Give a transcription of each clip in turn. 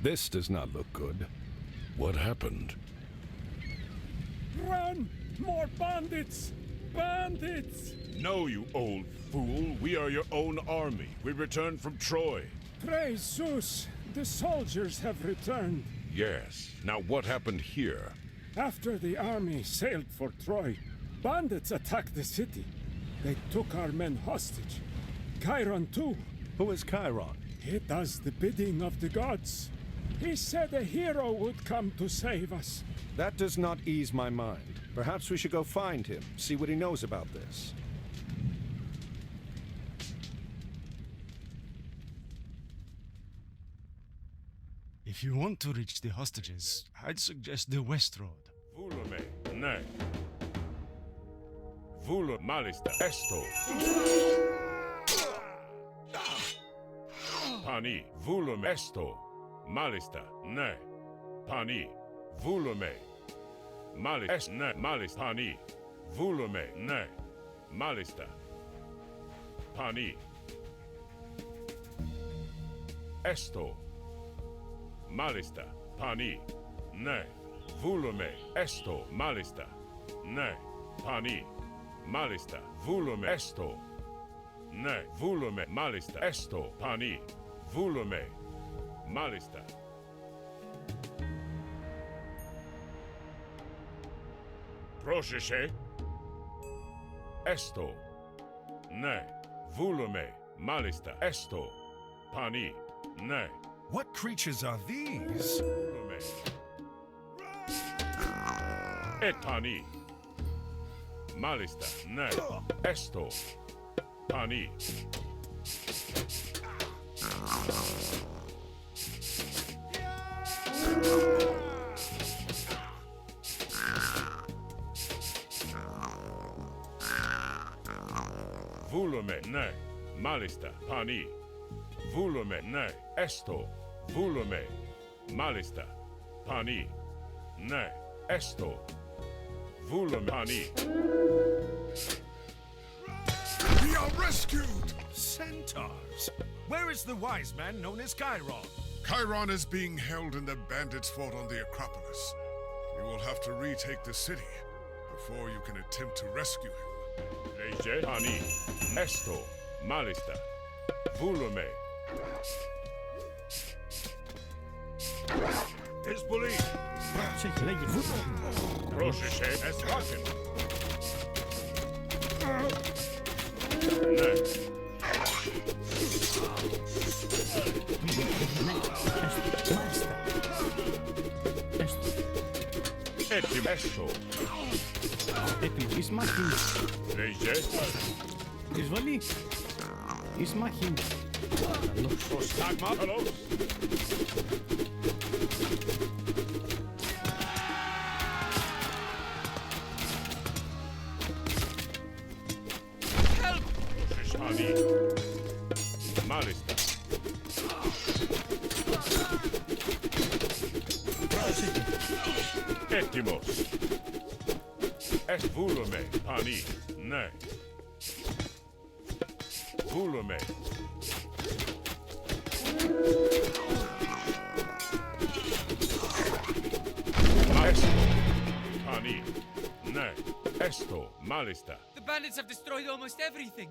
This does not look good. What happened? Run! More bandits! Bandits! No, you old fool. We are your own army. We returned from Troy. Praise Zeus! The soldiers have returned. Yes. Now what happened here? After the army sailed for Troy, bandits attacked the city. They took our men hostage. Chiron too. Who is Chiron? He does the bidding of the gods. He said a hero would come to save us. That does not ease my mind. Perhaps we should go find him, see what he knows about this. If you want to reach the hostages, I'd suggest the West Road. Vulume, ne. Vulu malista esto. Pani, volume esto. Malista, ne. Pani, volume. Malis, es, ne. Malis, pani. Volume, ne. Malista. Pani. Esto. Malista, pani. Ne. Volume, esto. Malista. Ne. Pani. Malista, volume esto. Ne, volume malista esto. Pani, volume malista. Prošeše esto. Ne, volume malista esto. Pani, ne. What creatures are these? Volume. Et pani. Malista, ne, esto, pani. Volume, ne, malista, pani. Volume, ne, esto, volume, malista, pani, ne, esto. Volume, pani. We are rescued! Centaurs! Where is the wise man known as Chiron? Chiron is being held in the bandits' fort on the Acropolis. You will have to retake the city before you can attempt to rescue him. Lege, pani, esto, malista, volume. Disbelief. Prošeše es haken. Ne. Etim esto. Εισμάχην. Lege. Εισβολή. Εισμάχην. Prostagma. Hello. Pani. Malista. Etimos. Es volume, pani, ne. Volume. Esto, pani, ne. Esto, malista. The bandits have destroyed almost everything.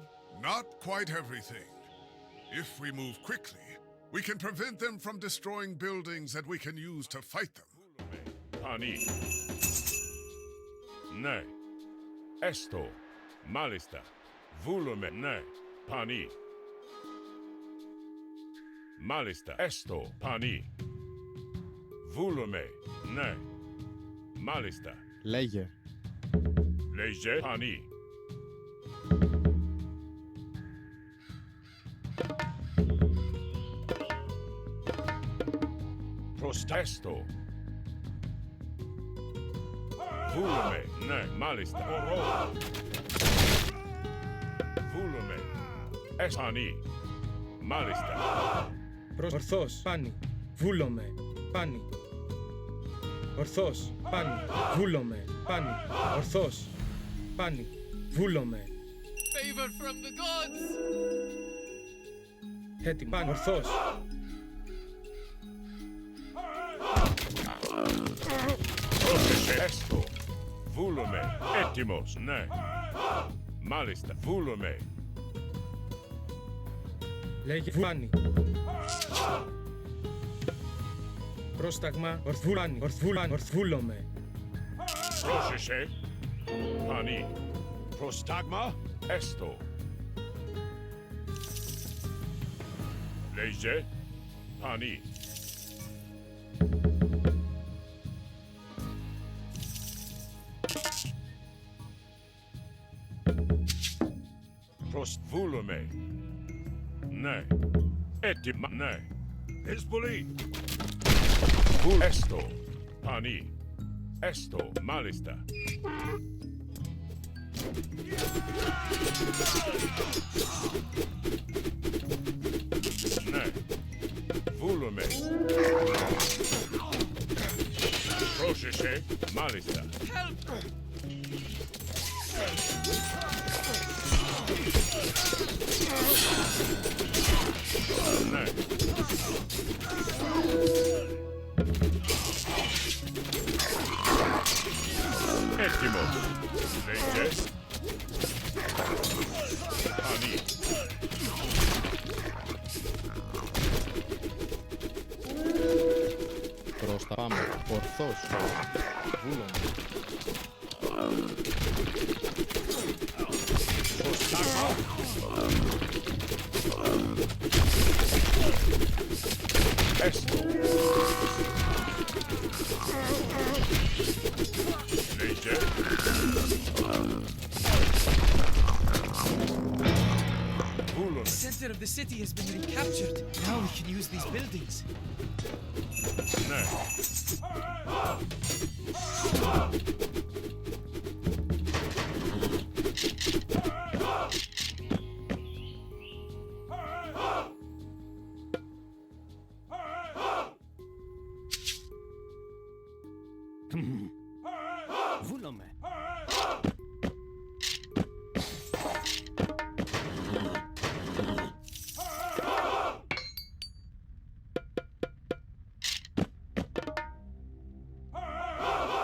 Not quite everything. If we move quickly, we can prevent them from destroying buildings that we can use to fight them. Pani. Ne. Esto. Malista. Volume. Ne. Pani. Malista. Esto. Pani. Volume. Ne. Malista. Λέγε. Lege. Pani. Prostesto. Volume, ne, malista. Volume. Espani. Malista. Ορθός, πάνι, βούλομαι, πάνι. Ορθός, πάνι, βούλομαι, πάνι. Ορθός, πάνι, βούλομαι. Favor from the gods! Έτοιμο, πάνι, ορθός. Πρόσεχε. Έστω. Βούλομαι. Έτοιμος. Ναι. Μάλιστα. Βούλομαι. Λέγε Φάνη. Πρόσταγμα ορθβούλανη. Ορθβούλομαι. Πρόσεχε. Πανί. Προστάγμα. Έστω. Λέγε. Πανί. Προσβούλομαι. Ναι. Έτοιμα. Ναι. Εισβολή. Βούλ. Έστω. Πανί. Έστω. Μάλιστα. Ναι. Βούλομαι. Πρόσεχε. Μάλιστα. Ναι. Έτοιμος. Λέγε. Πανί. Προς τα πάμε. Ορθώς. Βούλομαι. Έστω. Λέγε. Βούλομαι. The center of the city has been recaptured. Now we can use these buildings. Ναι. Βούλομαι.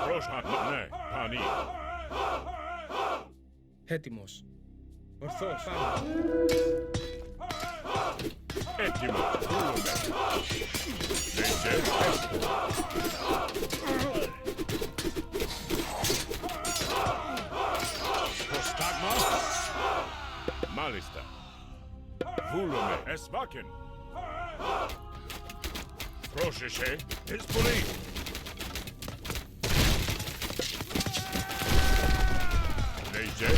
Πρόσεχε. Ναι. Πανί. Έτοιμος. Ορθώς. Πάμε. Έτοιμος. Βούλομαι. Λέγε. Έστω. Προστάγμα. Μάλιστα. Βούλομαι. Εσβάκεν. Πρόσεχε. Εισβολή. Λέγε.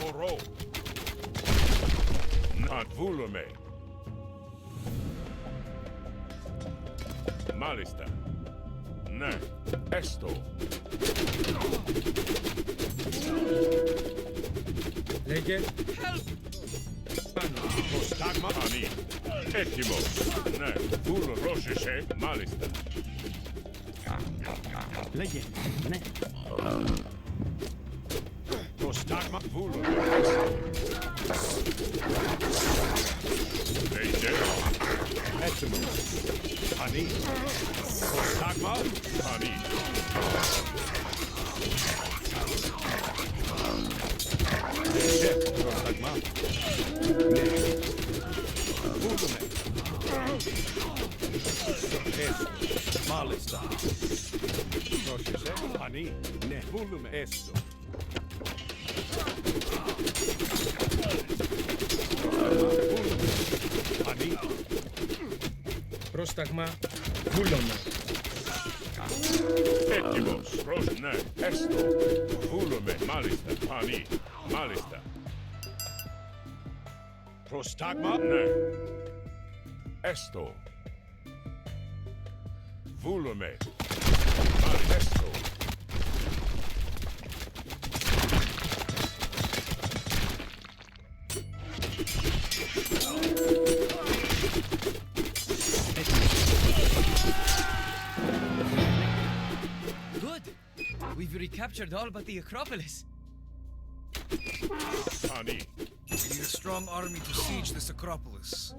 Ορό. Να βούλομαι. Μάλιστα. Ναι. Έστω. Λέγε. Πάνω. Προστάγμα. Πανί. Έτοιμος. Ναι. Βούλο. Πρόσεχε. Μάλιστα. Λέγε. Ναι. Προστάγμα. Βούλο. Λέγε. Έτοιμος. Πανί. Προστάγμα. Πανί. Λέγε. Προστάγμα. Ναι. Βούλουμε. Μάλιστα. Πρόσεχε. Πανί. Ναι. Βούλουμε. Έστω. Πανί. Πρόσταγμα. Βούλομαι. Έτοιμος. Ναι. Έστω. Βούλομαι. Μάλιστα. Πανί. Μάλιστα. Προστάγμα. Ναι. Έστω. Βούλομαι. Μάλιστα. Έστω. Good. We've recaptured all but the Acropolis. Πανί. We need a strong army to siege this Acropolis.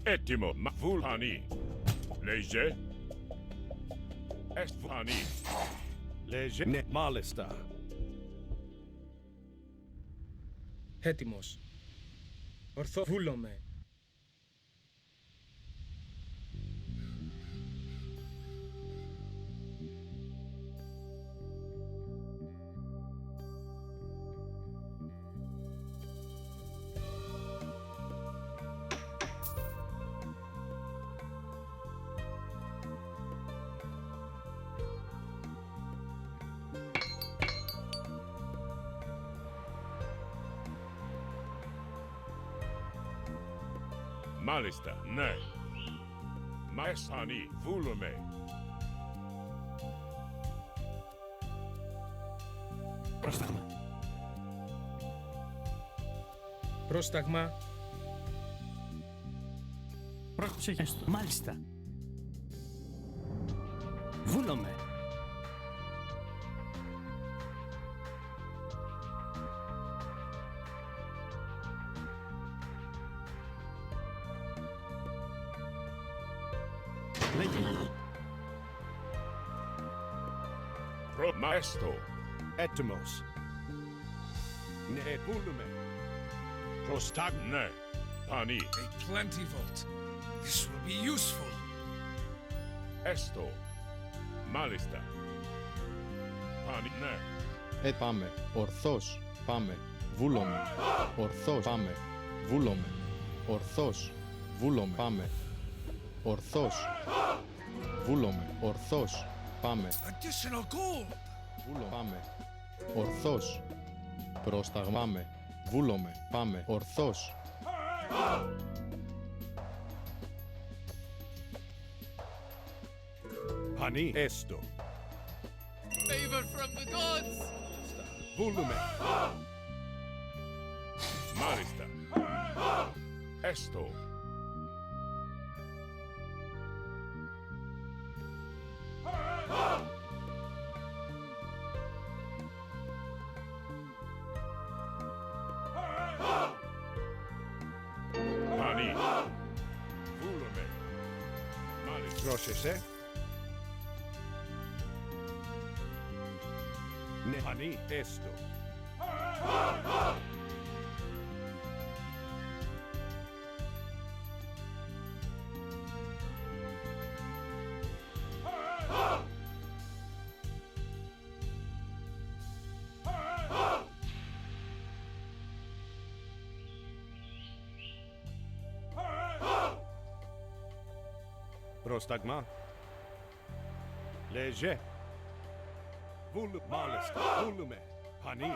Έτοιμο, Vulhani. Léger. Est Vulhani. Léger. Ναι, μάλιστα. Έτοιμος. Ορθό. Βούλομαι. Μάλιστα, ναι. Μαεσάνι, βούλομαι. Πρόσταγμα. Πρόσταγμα. Πρόσεχες το. Μάλιστα. Βούλομαι. Λέγε. Προμαέστο. Έτοιμος. Ναι, βούλουμε. Προστάγ, ναι. Πανί. A plenty vault. This will be useful. Έστω. Μάλιστα. Πανί, ναι. Πάμε. Ορθώς. Πάμε. Βούλομαι. Ορθώς. Πάμε. Βούλομαι. Ορθώς. Βούλομαι. Πάμε. Ορθώς. Βούλομαι. Ορθώς. Πάμε. Additional gold. Βούλομαι. Πάμε. Ορθώς. Προσταγμάμε. Βούλομαι. Πάμε. Ορθώς. Πανί, έστω. Favor from the gods! Βούλουμε. Μάλιστα. Έστω. Πανί. Βούλομαι. Μάλιστα. Πρόσεχε. Ναι, πανί, έστω. Πρόσταγμα. Léger. Βούλου, μάλιστα, βούλουμε. Πανί.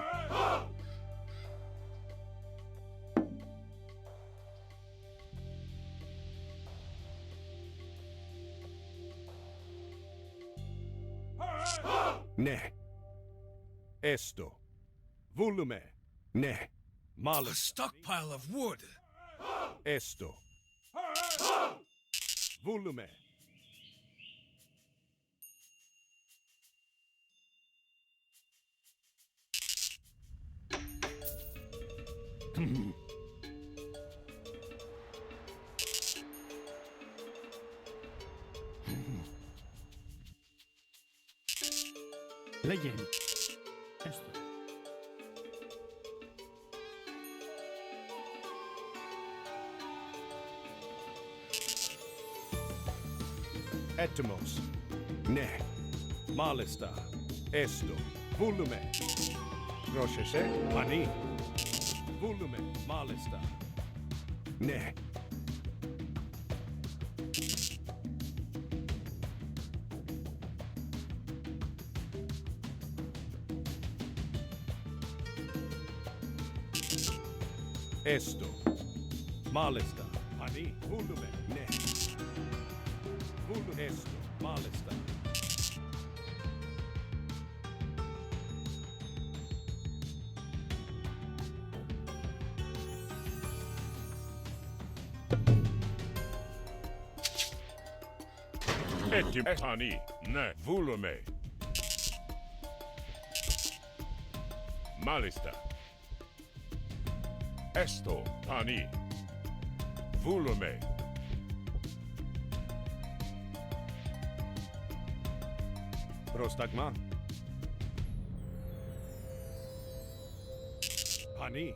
Ναι. Έστω. Βούλουμε. Ναι. A Μάλιστα. stockpile of wood. Έστω. Βούλουμε. Λέγε. Έστω. Έτοιμος. Ναι. Μάλιστα. Έστω. Βούλουμε. Πρόσεχε. Πανί. Βούλουμε. Μάλιστα. Ναι. Esto. Malista. Ani. Vulume. Ne. Vulu. Esto. Malista. Etim Ani. Ne. Vulume. Malista. Esto. Ani. Vulume. Prostagma. Ani.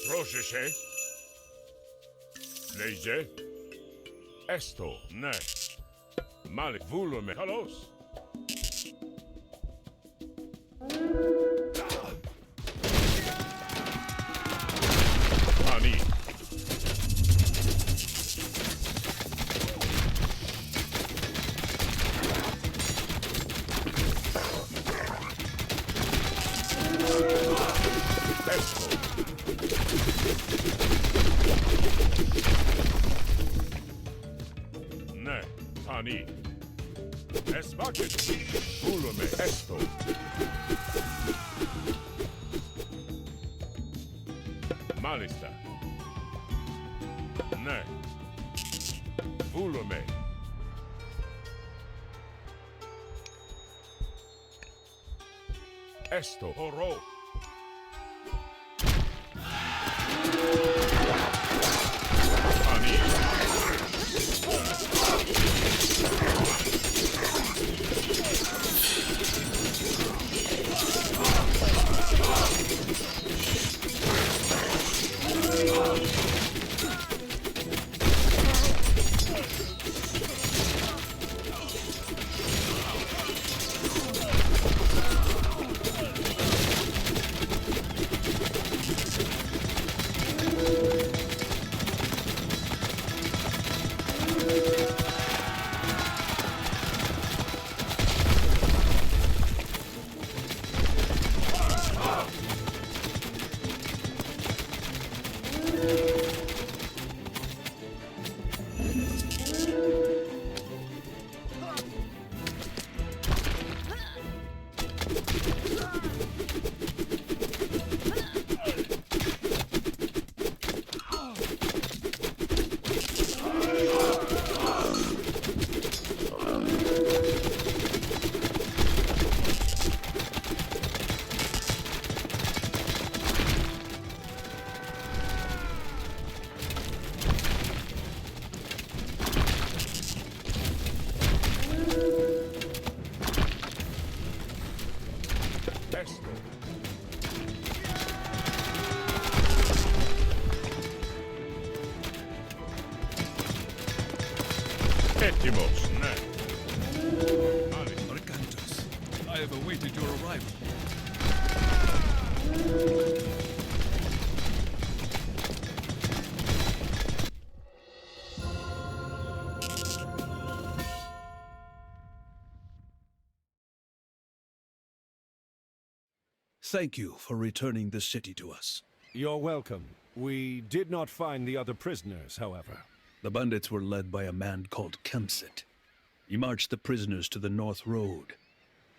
Proszę się. Lejdzie. Esto. Ne. Malik. Vulume. Halos. Ani. Esto. Ne. Ani. Esmaket. Vulume. Esto. Malista. Ne. Vulume. Esto. Horo. Ani. Esto. Etimos. Ne. Arkantos, I have awaited your arrival. Thank you for returning the city to us. You're welcome. We did not find the other prisoners, however. The bandits were led by a man called Kemsit. He marched the prisoners to the North Road.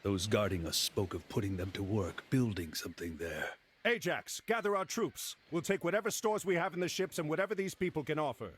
Those guarding us spoke of putting them to work, building something there. Ajax, gather our troops. We'll take whatever stores we have in the ships and whatever these people can offer.